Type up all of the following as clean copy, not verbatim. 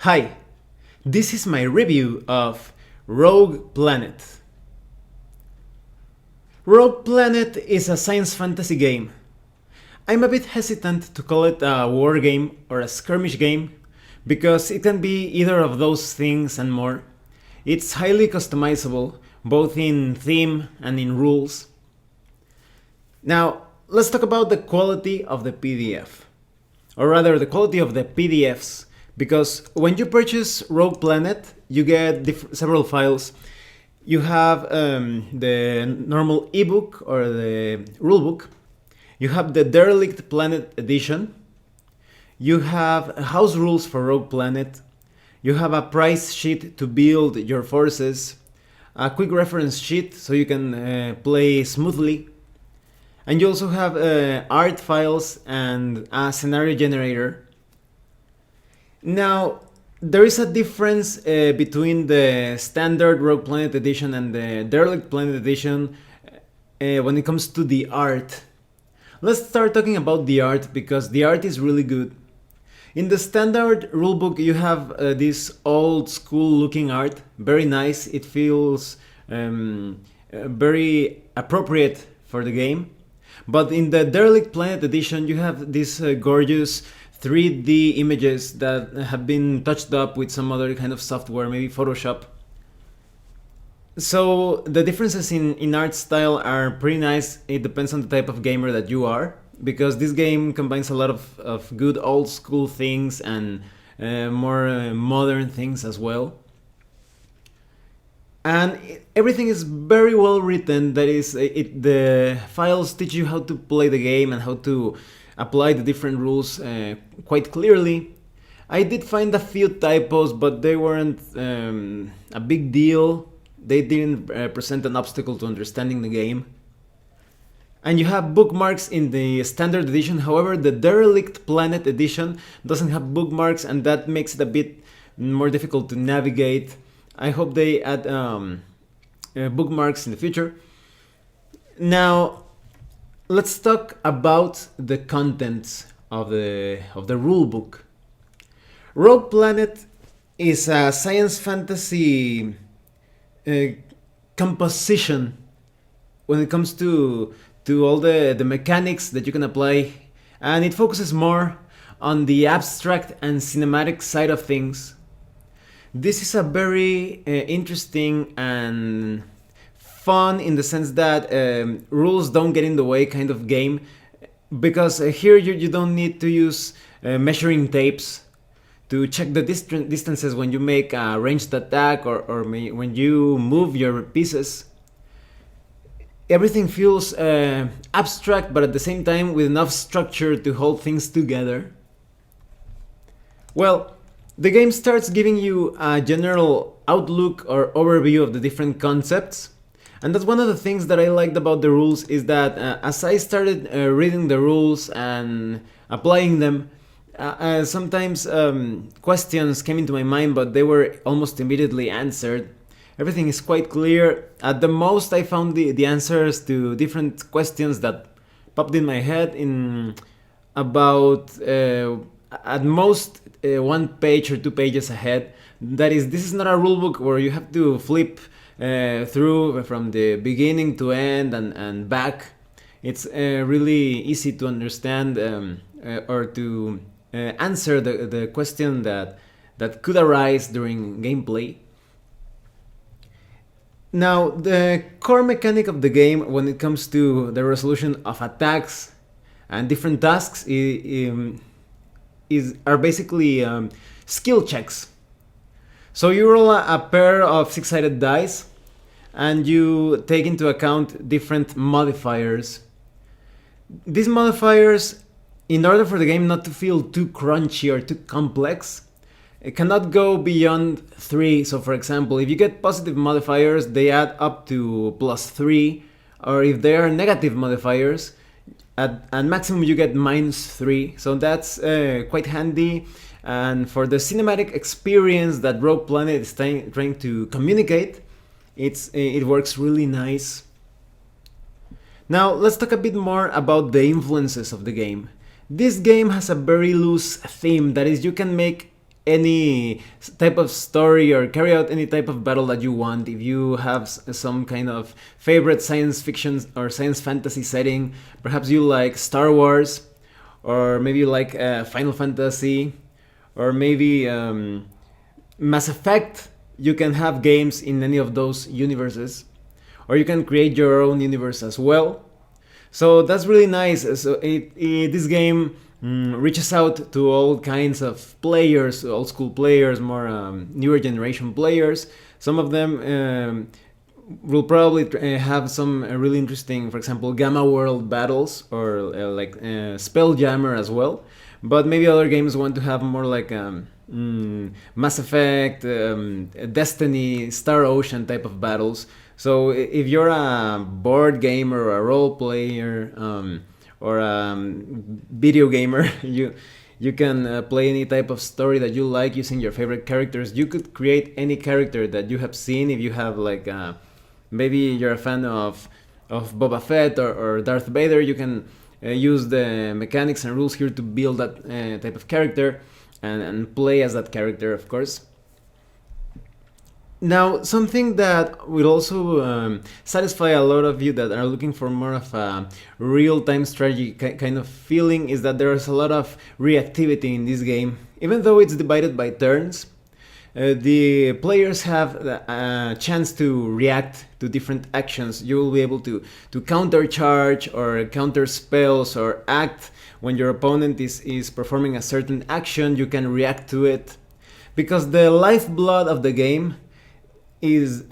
Hi, this is my review of Rogue Planet. Rogue Planet is a science fantasy game. I'm a bit hesitant to call it a war game or a skirmish game because it can be either of those things and more. It's highly customizable, both in theme and in rules. Now, let's talk about the quality of the PDF, or rather the quality of the PDFs. Because when you purchase Rogue Planet, you get several files. You have the normal ebook or the rulebook. You have the Derelict Planet edition. You have house rules for Rogue Planet. You have a price sheet to build your forces. A quick reference sheet so you can play smoothly. And you also have art files and a scenario generator. Now, there is a difference between the standard Rogue Planet edition and the Derelict Planet edition when it comes to the art. Let's start talking about the art because the art is really good. In the standard rulebook, you have this old school looking art, very nice. It feels very appropriate for the game. But in the Derelict Planet edition, you have this gorgeous 3D images that have been touched up with some other kind of software, maybe Photoshop. So the differences in art style are pretty nice. It depends on the type of gamer that you are, because this game combines a lot of good old school things and more modern things as well. And everything is very well written. That is, the files teach you how to play the game and how to apply the different rules quite clearly. I did find a few typos, but they weren't a big deal. They didn't present an obstacle to understanding the game. And you have bookmarks in the standard edition. However, the Derelict Planet edition doesn't have bookmarks, and that makes it a bit more difficult to navigate. I hope they add bookmarks in the future. Now, let's talk about the contents of the rulebook. Rogue Planet is a science fantasy composition when it comes to all the mechanics that you can apply, and it focuses more on the abstract and cinematic side of things. This is a very interesting and fun in the sense that rules don't get in the way kind of game, because here you don't need to use measuring tapes to check the distances when you make a ranged attack or when you move your pieces. Everything feels abstract, but at the same time with enough structure to hold things together. Well, the game starts giving you a general outlook or overview of the different concepts. And that's one of the things that I liked about the rules, is that as I started reading the rules and applying them, sometimes questions came into my mind, but they were almost immediately answered. Everything is quite clear. At the most, I found the answers to different questions that popped in my head in about, at most, 1 page or 2 pages ahead. That is, this is not a rulebook where you have to flip through from the beginning to end and back. It's really easy to understand or to answer the question that could arise during gameplay. Now, the core mechanic of the game when it comes to the resolution of attacks and different tasks are basically skill checks. So you roll a pair of 6-sided dice and you take into account different modifiers. These modifiers, in order for the game not to feel too crunchy or too complex, it cannot go beyond 3. So for example, if you get positive modifiers, they add up to +3, or if they are negative modifiers, at maximum you get -3. So that's quite handy. And for the cinematic experience that Rogue Planet is trying to communicate, it works really nice. Now let's talk a bit more about the influences of the game. This game has a very loose theme, that is, you can make any type of story or carry out any type of battle that you want. If you have some kind of favorite science fiction or science fantasy setting, perhaps you like Star Wars, or maybe you like Final Fantasy, or maybe Mass Effect. You can have games in any of those universes, or you can create your own universe as well. So that's really nice. So this game reaches out to all kinds of players, old school players, more newer generation players. Some of them will probably have some really interesting, for example, Gamma World battles, or like Spelljammer as well. But maybe other games want to have more like Mass Effect, Destiny, Star Ocean type of battles. So if you're a board gamer or a role player, or a video gamer, you can play any type of story that you like using your favorite characters. You could create any character that you have seen. If you have like maybe you're a fan of Boba Fett or Darth Vader, you can use the mechanics and rules here to build that type of character and play as that character, of course. Now, something that will also satisfy a lot of you that are looking for more of a real-time strategy kind of feeling is that there's a lot of reactivity in this game. Even though it's divided by turns, the players have a chance to react to different actions. You will be able to counter charge or counter spells or act when your opponent is performing a certain action. You can react to it, because the lifeblood of the game is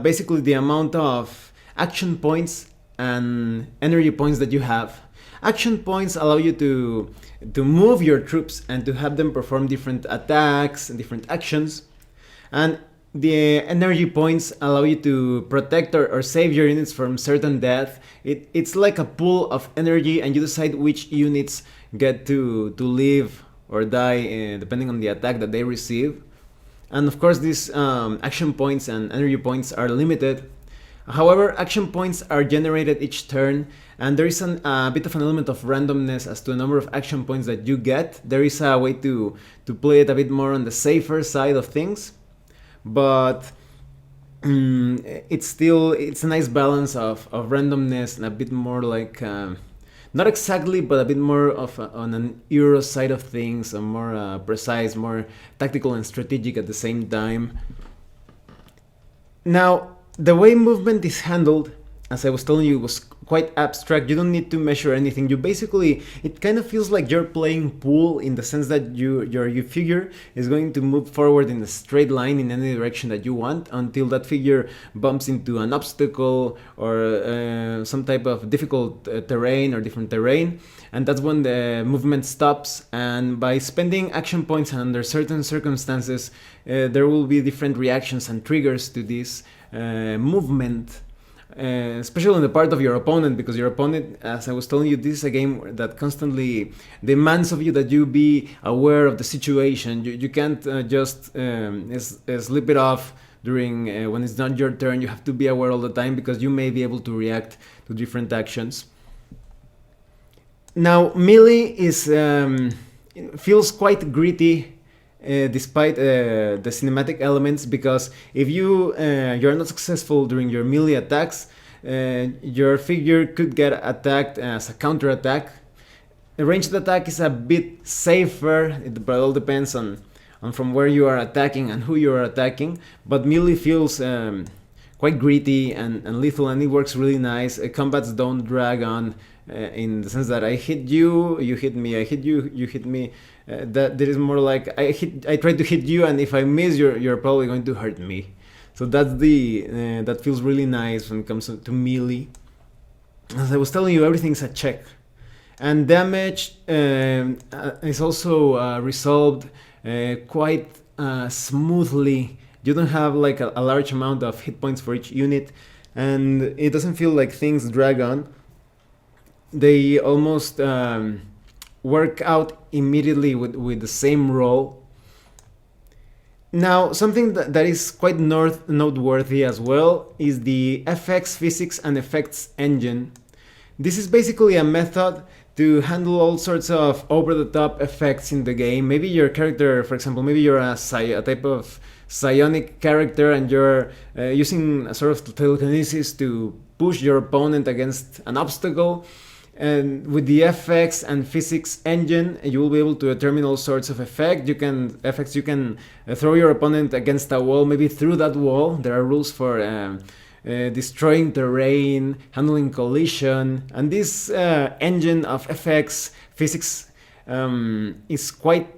basically the amount of action points and energy points that you have. Action points allow you to move your troops and to have them perform different attacks and different actions. And the energy points allow you to protect or save your units from certain death. It's like a pool of energy, and you decide which units get to live or die depending on the attack that they receive. And of course, these action points and energy points are limited. However, action points are generated each turn, and there is a bit of an element of randomness as to the number of action points that you get. There is a way to play it a bit more on the safer side of things, but it's a nice balance of randomness and a bit more like not exactly, but a bit more of on an Euro side of things, a more precise, more tactical and strategic at the same time. Now, the way movement is handled, as I was telling you, was quite abstract. You don't need to measure anything. It kind of feels like you're playing pool, in the sense that your figure is going to move forward in a straight line in any direction that you want, until that figure bumps into an obstacle or some type of difficult terrain or different terrain, and that's when the movement stops. And by spending action points under certain circumstances, there will be different reactions and triggers to this movement. Especially on the part of your opponent, because your opponent, as I was telling you, this is a game that constantly demands of you that you be aware of the situation. You can't just slip it off during when it's not your turn. You have to be aware all the time, because you may be able to react to different actions. Now, melee feels quite gritty, despite the cinematic elements, because if you're not successful during your melee attacks, your figure could get attacked as a counter attack. A ranged attack is a bit safer, but it all depends on from where you are attacking and who you are attacking. But melee feels quite gritty and lethal, and it works really nice. Combats don't drag on in the sense that I hit you, you hit me, I hit you, you hit me. That there is more like I try to hit you, and if I miss, you're probably going to hurt me. So that's that feels really nice when it comes to melee. As I was telling you, everything's a check, and damage is also resolved quite smoothly. You don't have like a large amount of hit points for each unit, and it doesn't feel like things drag on. They almost work out immediately with the same roll. Now, something that is quite noteworthy as well is the FX physics and effects engine. This is basically a method to handle all sorts of over-the-top effects in the game. Maybe your character, for example, maybe you're a type of psionic character and you're using a sort of telekinesis to push your opponent against an obstacle. And with the FX and physics engine, you will be able to determine all sorts of effects. You can throw your opponent against a wall, maybe through that wall. There are rules for destroying terrain, handling collision, and this engine of FX physics is quite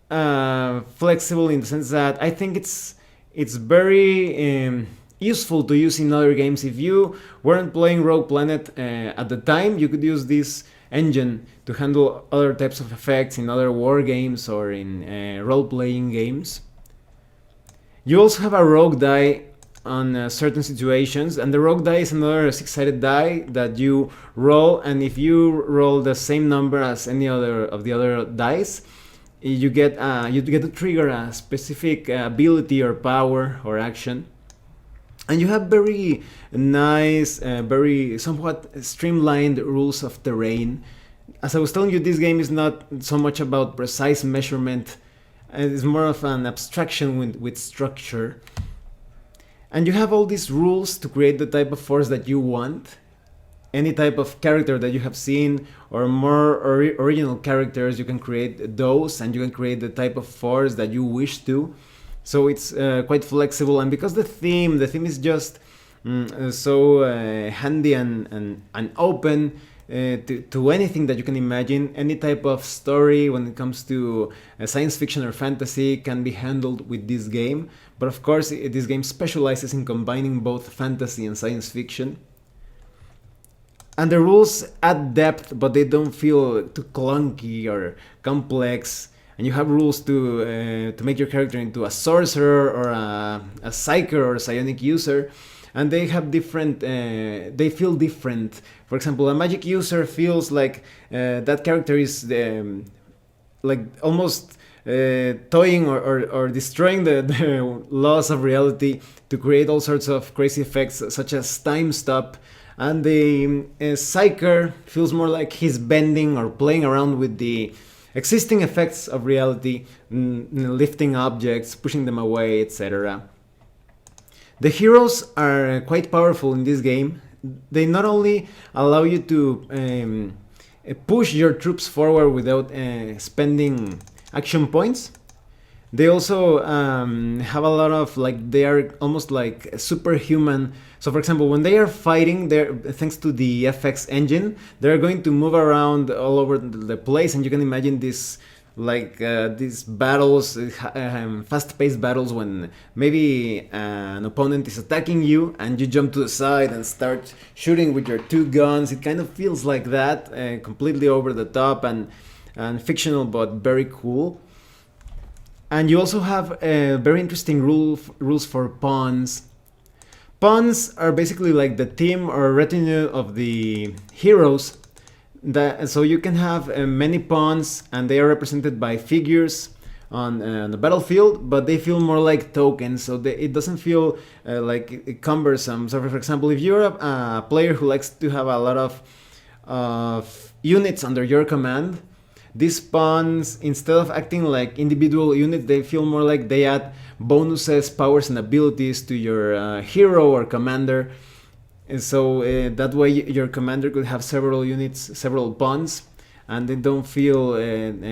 flexible in the sense that I think it's very useful to use in other games. If you weren't playing Rogue Planet at the time, you could use this engine to handle other types of effects in other war games or in role-playing games. You also have a rogue die on certain situations, and the rogue die is another six-sided die that you roll, and if you roll the same number as any other of the other dice, you get to trigger a specific ability or power or action. And you have very nice, very somewhat streamlined rules of terrain. As I was telling you, this game is not so much about precise measurement. It's more of an abstraction with structure. And you have all these rules to create the type of force that you want. Any type of character that you have seen, or more original characters, you can create those, and you can create the type of force that you wish to. So it's quite flexible, and because the theme is just so handy and open to anything that you can imagine. Any type of story when it comes to science fiction or fantasy can be handled with this game. But of course, this game specializes in combining both fantasy and science fiction. And the rules add depth, but they don't feel too clunky or complex. And you have rules to make your character into a sorcerer or a psyker or a psionic user, and they have different. They feel different. For example, a magic user feels like that character is like almost toying or destroying the laws of reality to create all sorts of crazy effects, such as time stop. And the psyker feels more like he's bending or playing around with the existing effects of reality, lifting objects, pushing them away, etc. The heroes are quite powerful in this game. They not only allow you to push your troops forward without spending action points, they also have a lot of, like, they are almost like superhuman. So for example, when they are fighting, they're, thanks to the FX engine, they're going to move around all over the place, and you can imagine this, like these battles, fast-paced battles when maybe an opponent is attacking you and you jump to the side and start shooting with your two guns. It kind of feels like that, completely over the top and fictional, but very cool. And you also have very interesting rules for pawns. Pawns are basically like the team or retinue of the heroes. So you can have many pawns, and they are represented by figures on the battlefield, but they feel more like tokens, so it doesn't feel like cumbersome. So for example, if you're a player who likes to have a lot of units under your command, these pawns, instead of acting like individual units, they feel more like they add bonuses, powers, and abilities to your hero or commander. And so that way your commander could have several units, several pawns, and they don't feel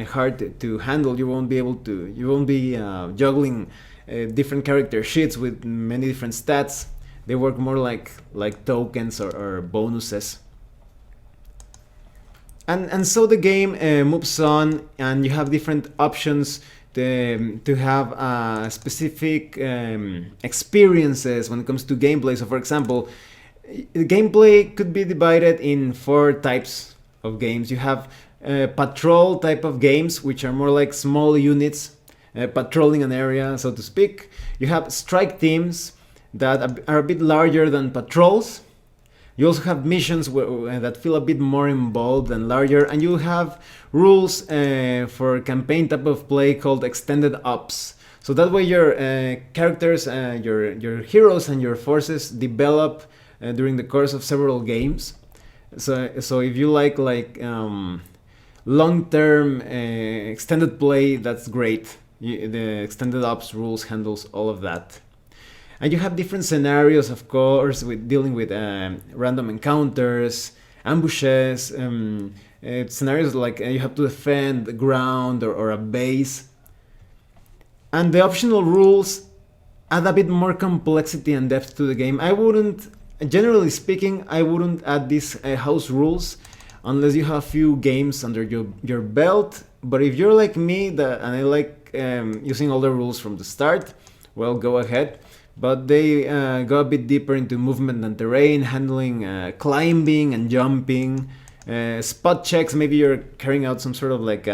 hard to handle. You won't be juggling different character sheets with many different stats. They work more like tokens or bonuses. And so the game moves on, and you have different options to have specific experiences when it comes to gameplay. So for example, gameplay could be divided in 4 types of games. You have patrol type of games, which are more like small units patrolling an area, so to speak. You have strike teams that are a bit larger than patrols. You also have missions that feel a bit more involved and larger, and you have rules for campaign type of play called extended ops. So that way your characters, your heroes and your forces develop during the course of several games. So if you like long-term extended play, that's great. The extended ops rules handles all of that. And you have different scenarios, of course, with dealing with random encounters, ambushes, scenarios like you have to defend the ground or a base. And the optional rules add a bit more complexity and depth to the game. Generally speaking, I wouldn't add these house rules unless you have a few games under your belt. But if you're like me and I like using all the rules from the start, well, go ahead. But they go a bit deeper into movement and terrain, handling climbing and jumping, spot checks. Maybe you're carrying out some sort of like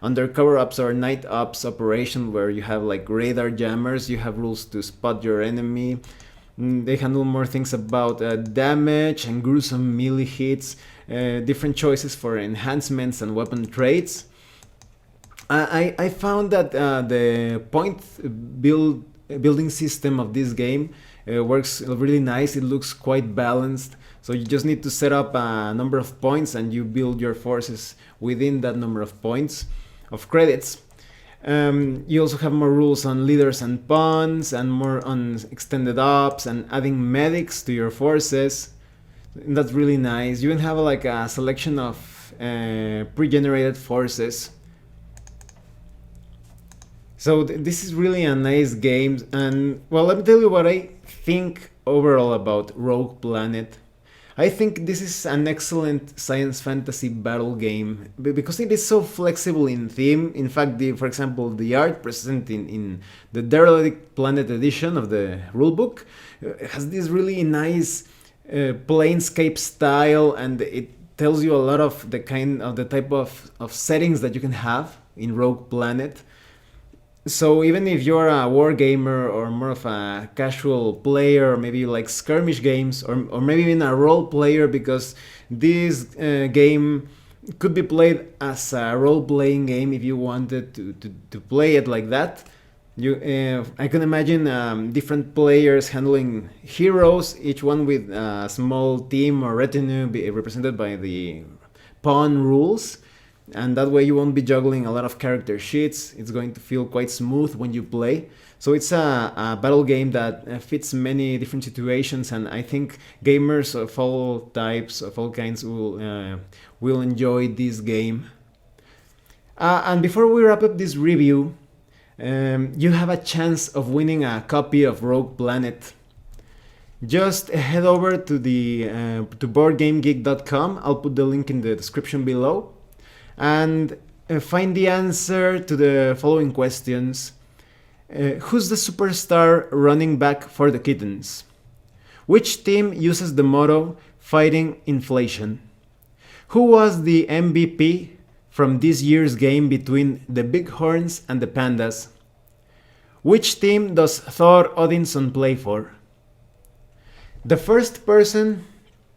undercover ops or night ops operation where you have like radar jammers. You have rules to spot your enemy. They handle more things about damage and gruesome melee hits, different choices for enhancements and weapon traits. I found that the building system of this game works really nice. It looks quite balanced. So you just need to set up a number of points and you build your forces within that number of points of credits. You also have more rules on leaders and pawns and more on extended ops and adding medics to your forces. And that's really nice. You can have like a selection of pre-generated forces. So this is really a nice game, and well, let me tell you what I think overall about Rogue Planet. I think this is an excellent science fantasy battle game because it is so flexible in theme. In fact, for example, the art present in the Derelict Planet edition of the rulebook has this really nice planescape style, and it tells you a lot of the type of settings that you can have in Rogue Planet. So even if you're a war gamer or more of a casual player, or maybe you like skirmish games, or maybe even a role player, because this game could be played as a role-playing game if you wanted to play it like that. I can imagine different players handling heroes, each one with a small team or retinue represented by the pawn rules. And that way you won't be juggling a lot of character sheets. It's going to feel quite smooth when you play. So it's a battle game that fits many different situations, and I think gamers of all types, of all kinds, will enjoy this game. And before we wrap up this review, you have a chance of winning a copy of Rogue Planet. Just head over to boardgamegeek.com. I'll put the link in the description below. And find the answer to the following questions. Who's the superstar running back for the Kittens? Which team uses the motto "Fighting Inflation"? Who was the MVP from this year's game between the Bighorns and the Pandas? Which team does Thor Odinson play for? The first person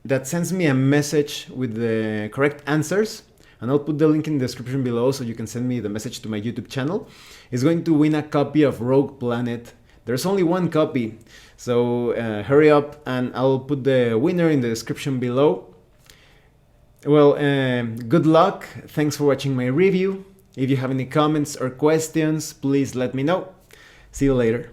that sends me a message with the correct answers, and I'll put the link in the description below so you can send me the message to my YouTube channel, is going to win a copy of Rogue Planet. There's only one copy, so hurry up, and I'll put the winner in the description below. Well, good luck. Thanks for watching my review. If you have any comments or questions, please let me know. See you later.